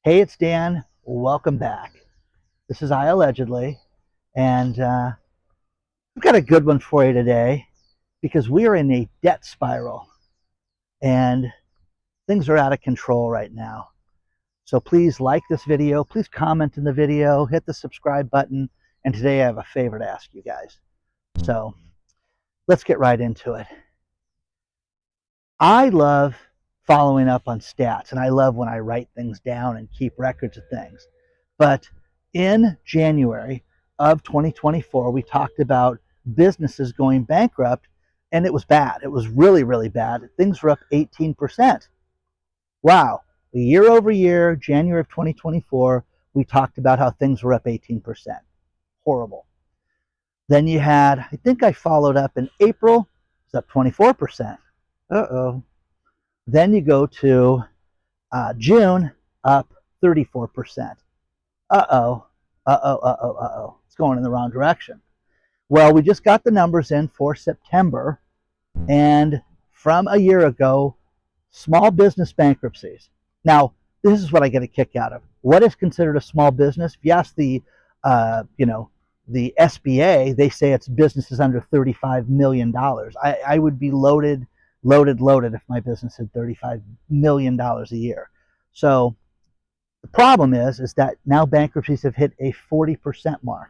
Hey, it's Dan. Welcome back. This is iAllegedly, and I've got a good one for you today because we are in a debt spiral and things are out of control right now. So please like this video, please comment in the video, hit the subscribe button, and today I have a favor to ask you guys. So let's get right into it. I love following up on stats, and I love when I write things down and keep records of things. But in January of 2024, we talked about businesses going bankrupt, and it was bad. It was really, really bad. Things were up 18%. Wow. Year over year, January of 2024, we talked about how things were up 18%. Horrible. Then you had, I think I followed up in April, it's up 24%. Uh-oh. Then you go to June, up 34%. Uh-oh, uh-oh, uh-oh, uh-oh. It's going in the wrong direction. Well, we just got the numbers in for September, and from a year ago, small business bankruptcies. Now, this is what I get a kick out of. What is considered a small business? If you ask the, the SBA, they say it's businesses under $35 million. I would be loaded if my business had $35 million a year. So the problem is that now bankruptcies have hit a 40% mark.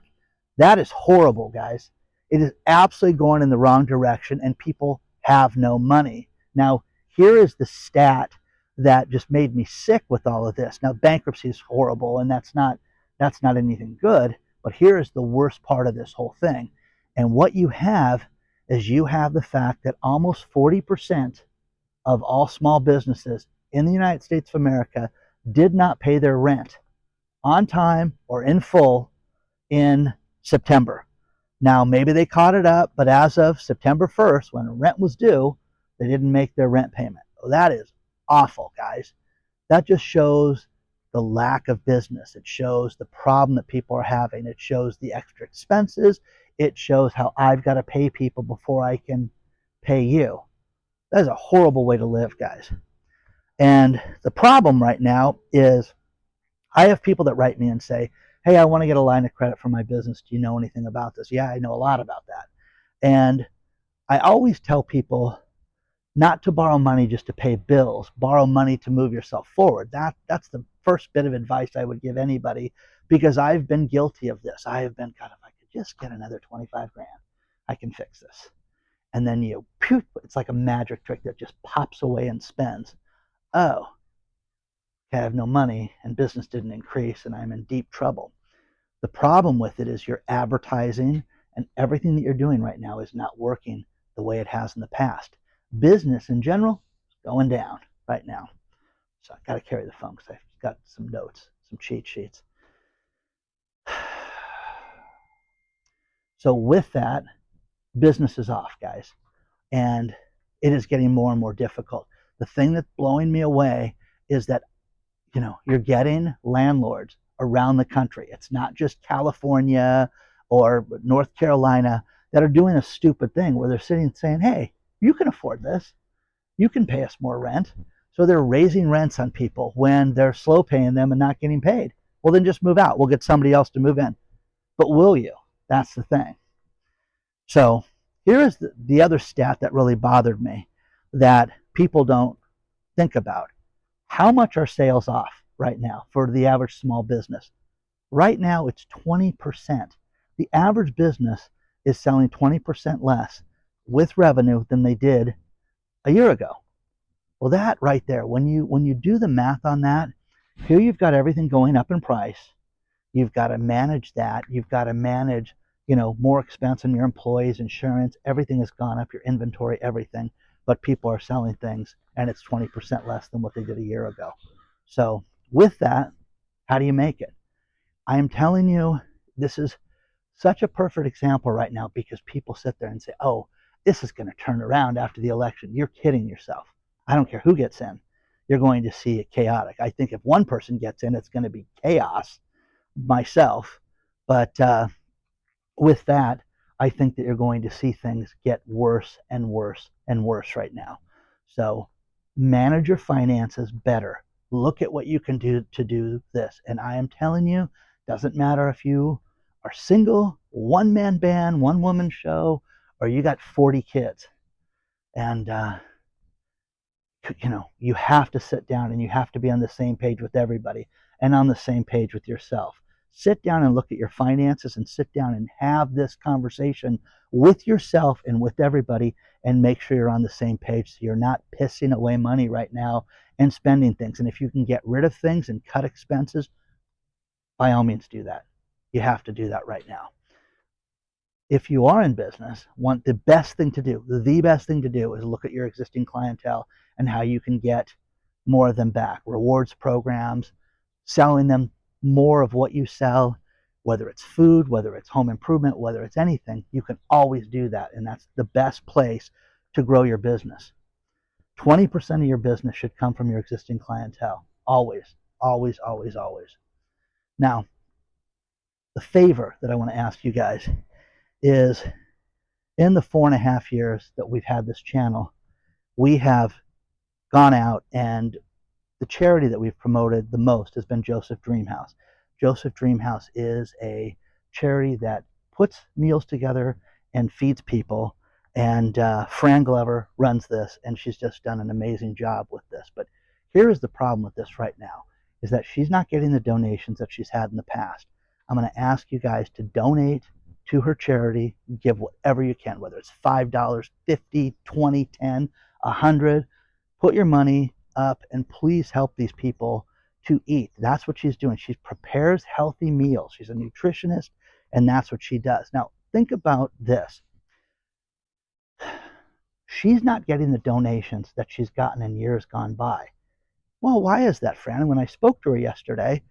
That is horrible, guys. It is absolutely going in the wrong direction, and people have no money. Now, here is the stat that just made me sick with all of this. Now, bankruptcy is horrible, and that's not anything good, but here is the worst part of this whole thing. And what you have is you have the fact that almost 40% of all small businesses in the United States of America did not pay their rent on time or in full in September. Now, maybe they caught it up, but as of September 1st, when rent was due, they didn't make their rent payment. Well, that is awful, guys. That just shows the lack of business. It shows the problem that people are having. It shows the extra expenses. It shows how I've got to pay people before I can pay you. That is a horrible way to live, guys. And the problem right now is I have people that write me and say, hey, I want to get a line of credit for my business. Do you know anything about this? Yeah, I know a lot about that. And I always tell people not to borrow money just to pay bills. Borrow money to move yourself forward. That's the first bit of advice I would give anybody, because I've been guilty of this. I have been kind of, I could just get another 25 grand. I can fix this. And then it's like a magic trick that just pops away and spends. Oh, I have no money and business didn't increase and I'm in deep trouble. The problem with it is your advertising and everything that you're doing right now is not working the way it has in the past. Business in general is going down right now. So I got to carry the phone because I've got some notes, some cheat sheets. So with that, business is off, guys. And it is getting more and more difficult. The thing that's blowing me away is that, you're getting landlords around the country. It's not just California or North Carolina that are doing a stupid thing where they're sitting and saying, hey, you can afford this. You can pay us more rent. So they're raising rents on people when they're slow paying them and not getting paid. Well, then just move out. We'll get somebody else to move in. But will you? That's the thing. So here is the other stat that really bothered me that people don't think about. How much are sales off right now for the average small business? Right now, it's 20%. The average business is selling 20% less with revenue than they did a year ago. Well, that right there, when you do the math on that, here you've got everything going up in price. You've got to manage that. You've got to manage, more expense on your employees, insurance. Everything has gone up, your inventory, everything. But people are selling things, and it's 20% less than what they did a year ago. So with that, how do you make it? I am telling you, this is such a perfect example right now because people sit there and say, oh, this is going to turn around after the election. You're kidding yourself. I don't care who gets in. You're going to see it chaotic. I think if one person gets in, it's going to be chaos, myself. But with that, I think that you're going to see things get worse and worse and worse right now. So manage your finances better. Look at what you can do to do this. And I am telling you, doesn't matter if you are single, one-man band, one-woman show, or you got 40 kids. And you have to sit down and you have to be on the same page with everybody and on the same page with yourself. Sit down and look at your finances and sit down and have this conversation with yourself and with everybody, and make sure you're on the same page so you're not pissing away money right now and spending things. And if you can get rid of things and cut expenses, by all means do that. You have to do that right now. If you are in business, the best thing to do is look at your existing clientele and how you can get more of them back. Rewards programs, selling them more of what you sell, whether it's food, whether it's home improvement, whether it's anything, you can always do that. And that's the best place to grow your business. 20% of your business should come from your existing clientele. Always, always, always, always. Now, the favor that I want to ask you guys is, in the 4.5 years that we've had this channel, we have gone out, and the charity that we've promoted the most has been Joseph Dreamhouse. Joseph Dreamhouse is a charity that puts meals together and feeds people, and Fran Glover runs this, and she's just done an amazing job with this. But here is the problem with this right now, is that she's not getting the donations that she's had in the past. I'm going to ask you guys to donate to her charity. Give whatever you can, whether it's $5, $50, $20, $10, $100. Put your money up and please help these people to eat. That's what she's doing. She prepares healthy meals. She's a nutritionist, and that's what she does. Now, think about this. She's not getting the donations that she's gotten in years gone by. Well, why is that, Fran? When I spoke to her yesterday,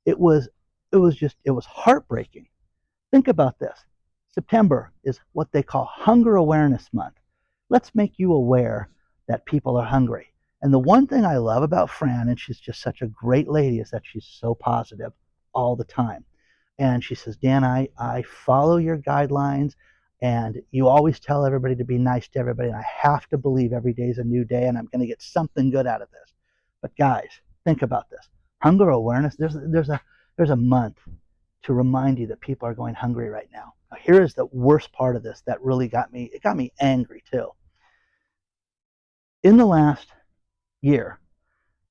it was heartbreaking. Think about this. September is what they call Hunger Awareness Month. Let's make you aware that people are hungry. And the one thing I love about Fran, and she's just such a great lady, is that she's so positive all the time. And she says, Dan, I follow your guidelines, and you always tell everybody to be nice to everybody, and I have to believe every day is a new day, and I'm going to get something good out of this. But guys, think about this. Hunger awareness, there's a month to remind you that people are going hungry right now. Now, here is the worst part of this that really got me angry too. In the last year,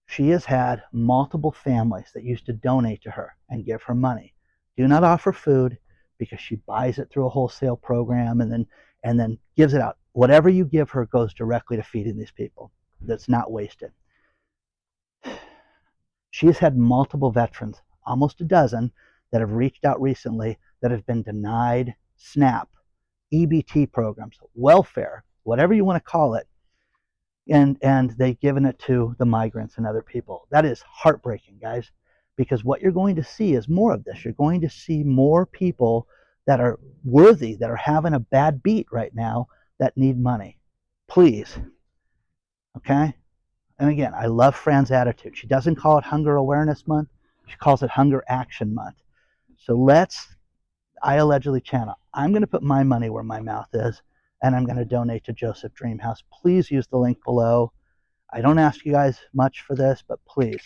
she has had multiple families that used to donate to her and give her money. Do not offer food, because she buys it through a wholesale program and then gives it out. Whatever you give her goes directly to feeding these people. That's not wasted. She has had multiple veterans, almost a dozen, that have reached out recently that have been denied SNAP, EBT programs, welfare, whatever you want to call it, and they've given it to the migrants and other people. That is heartbreaking, guys, because what you're going to see is more of this. You're going to see more people that are worthy, that are having a bad beat right now, that need money. Please, okay? And again, I love Fran's attitude. She doesn't call it Hunger Awareness Month. She calls it Hunger Action Month. So let's, iAllegedly channel, I'm going to put my money where my mouth is, and I'm going to donate to Joseph Dreamhouse. Please use the link below. I don't ask you guys much for this, but please.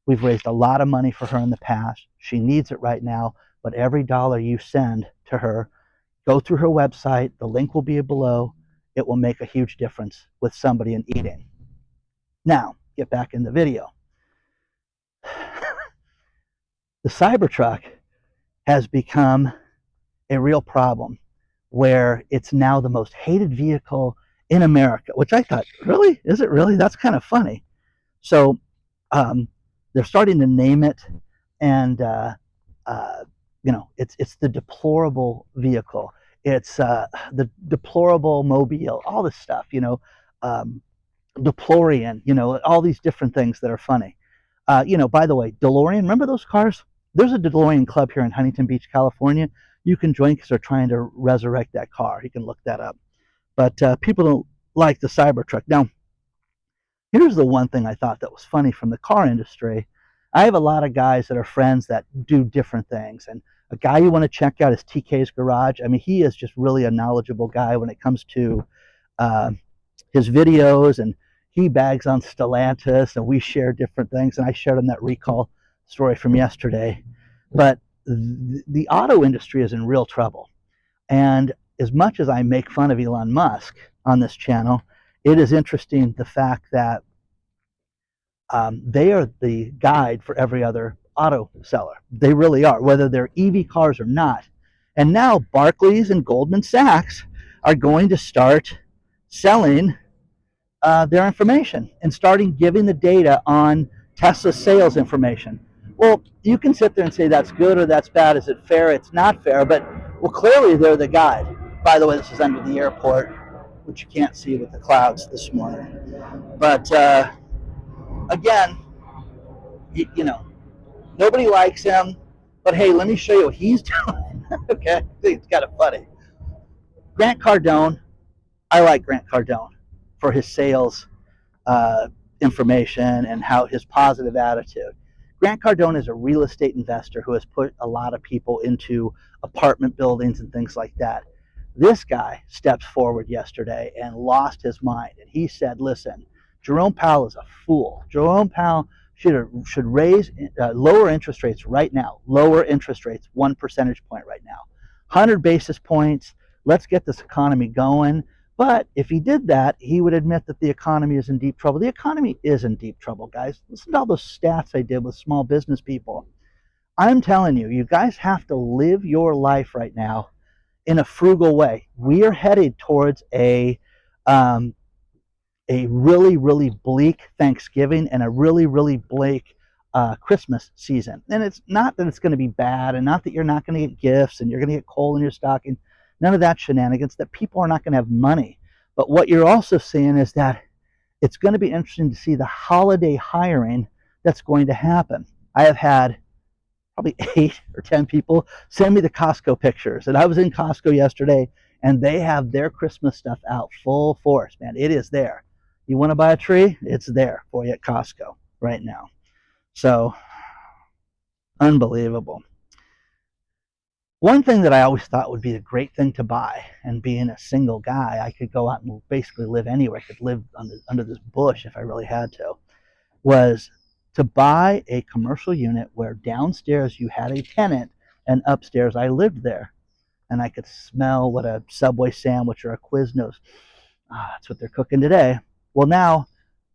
We've raised a lot of money for her in the past. She needs it right now, but every dollar you send to her, go through her website. The link will be below. It will make a huge difference with somebody in eating. Now, get back in the video. The Cybertruck has become a real problem, where it's now the most hated vehicle in America, which I thought, really? Is it really? That's kind of funny. So they're starting to name it, and it's the deplorable vehicle. It's the deplorable mobile, all this stuff, DePlorian, all these different things that are funny. By the way, DeLorean, remember those cars? There's a DeLorean club here in Huntington Beach, California. You can join because they're trying to resurrect that car. You can look that up. But people don't like the Cybertruck. Now, here's the one thing I thought that was funny from the car industry. I have a lot of guys that are friends that do different things. And a guy you want to check out is TK's Garage. I mean, he is just really a knowledgeable guy when it comes to his videos, and he bags on Stellantis, and we share different things. And I shared on that recall story from yesterday. But the auto industry is in real trouble. And as much as I make fun of Elon Musk on this channel, it is interesting the fact that they are the guide for every other auto seller. They really are, whether they're EV cars or not. And now Barclays and Goldman Sachs are going to start selling their information and starting giving the data on Tesla sales information. Well, you can sit there and say that's good or that's bad. Is it fair? It's not fair. But, well, clearly they're the guide. By the way, this is under the airport, which you can't see with the clouds this morning. But again, you know, nobody likes him. But hey, let me show you what he's doing. Okay, I think it's kind of funny. Grant Cardone, I like Grant Cardone for his sales information and how his positive attitude. Grant Cardone is a real estate investor who has put a lot of people into apartment buildings and things like that. This guy steps forward yesterday and lost his mind. And he said, listen, Jerome Powell is a fool. Jerome Powell should raise lower interest rates right now. Lower interest rates, 1 percentage point right now. 100 basis points. Let's get this economy going. But if he did that, he would admit that the economy is in deep trouble. The economy is in deep trouble, guys. Listen to all those stats I did with small business people. I'm telling you, you guys have to live your life right now in a frugal way. We are headed towards a really, really bleak Thanksgiving and a really, really bleak Christmas season. And it's not that it's going to be bad, and not that you're not going to get gifts and you're going to get coal in your stocking. None of that shenanigans, that people are not going to have money. But what you're also seeing is that it's going to be interesting to see the holiday hiring that's going to happen. I have had probably 8 or 10 people send me the Costco pictures. And I was in Costco yesterday, and they have their Christmas stuff out full force, man. It is there. You want to buy a tree? It's there for you at Costco right now. So, unbelievable. One thing that I always thought would be a great thing to buy, and being a single guy, I could go out and basically live anywhere. I could live under this bush if I really had to, was to buy a commercial unit where downstairs you had a tenant and upstairs I lived there. And I could smell what a Subway sandwich or a Quiznos, that's what they're cooking today. Well, now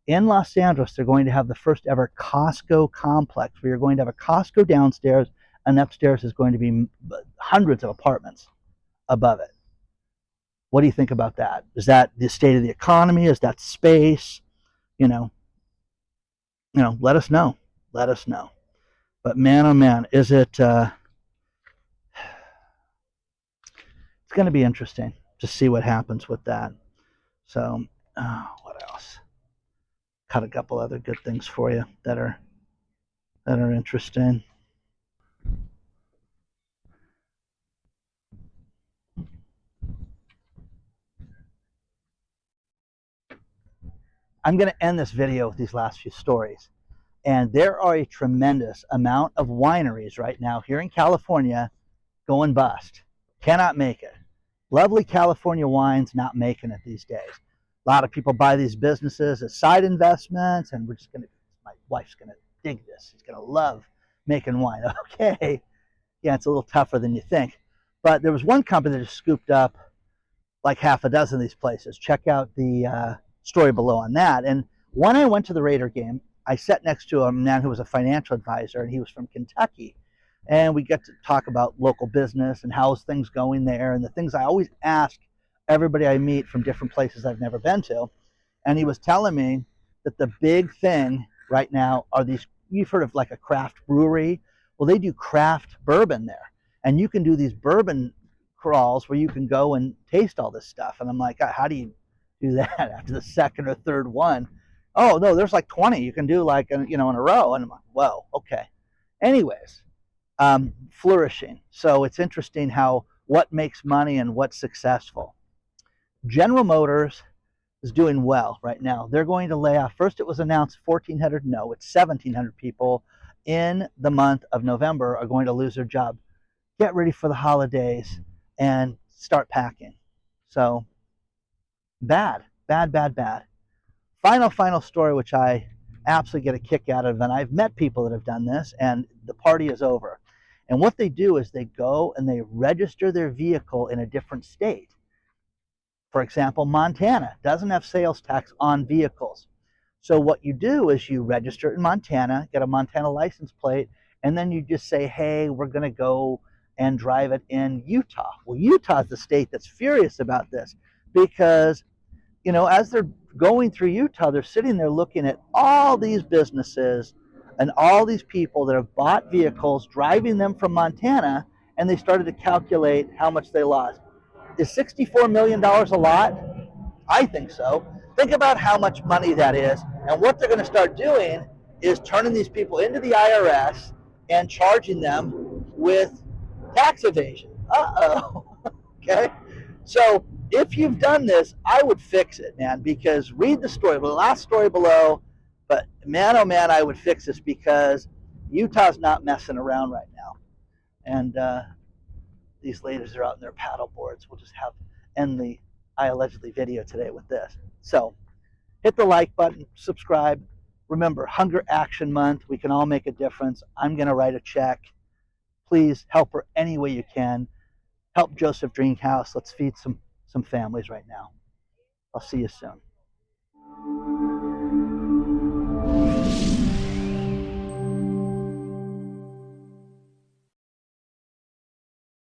in Los Angeles, they're going to have the first ever Costco complex where you're going to have a Costco downstairs, and upstairs is going to be hundreds of apartments above it. What do you think about that? Is that the state of the economy? Is that space? You know, let us know. Let us know. But man, oh man, is it? It's going to be interesting to see what happens with that. So, what else? Got a couple other good things for you that are interesting. I'm going to end this video with these last few stories. And there are a tremendous amount of wineries right now here in California going bust. Cannot make it. Lovely California wines not making it these days. A lot of people buy these businesses as side investments, and my wife's going to dig this. She's going to love making wine. Okay. Yeah, it's a little tougher than you think. But there was one company that just scooped up like half a dozen of these places. Check out the story below on that. And when I went to the Raider game, I sat next to a man who was a financial advisor, and he was from Kentucky. And we got to talk about local business and how's things going there, and the things I always ask everybody I meet from different places I've never been to. And he was telling me that the big thing right now are these, you've heard of like a craft brewery. Well, they do craft bourbon there. And you can do these bourbon crawls where you can go and taste all this stuff. And I'm like, how do you do that after the second or third one? Oh, no, there's like 20 you can do like, in a row. And I'm like, whoa, okay. Anyways, flourishing. So it's interesting how what makes money and what's successful. General Motors is doing well right now. They're going to lay off. First, it was announced 1,400. No, it's 1,700 people in the month of November are going to lose their job. Get ready for the holidays and start packing. So bad. Final story, which I absolutely get a kick out of, and I've met people that have done this, and the party is over. And what they do is they go and they register their vehicle in a different state. For example, Montana doesn't have sales tax on vehicles. So what you do is you register in Montana, get a Montana license plate, and then you just say, hey, we're going to go and drive it in Utah. Well, Utah is the state that's furious about this because, as they're going through Utah, they're sitting there looking at all these businesses and all these people that have bought vehicles, driving them from Montana, and they started to calculate how much they lost. Is $64 million a lot? I think so. Think about how much money that is. And what they're going to start doing is turning these people into the IRS and charging them with tax evasion. Uh-oh. Okay? So if you've done this, I would fix it, man, because read the story, the last story below. But man, oh man, I would fix this because Utah's not messing around right now. And these ladies are out in their paddle boards. We'll just end the iAllegedly video today with this. So hit the like button, subscribe. Remember, Hunger Action Month. We can all make a difference. I'm going to write a check. Please help her any way you can. Help Joseph Dreamhouse. Let's feed some families right now. I'll see you soon.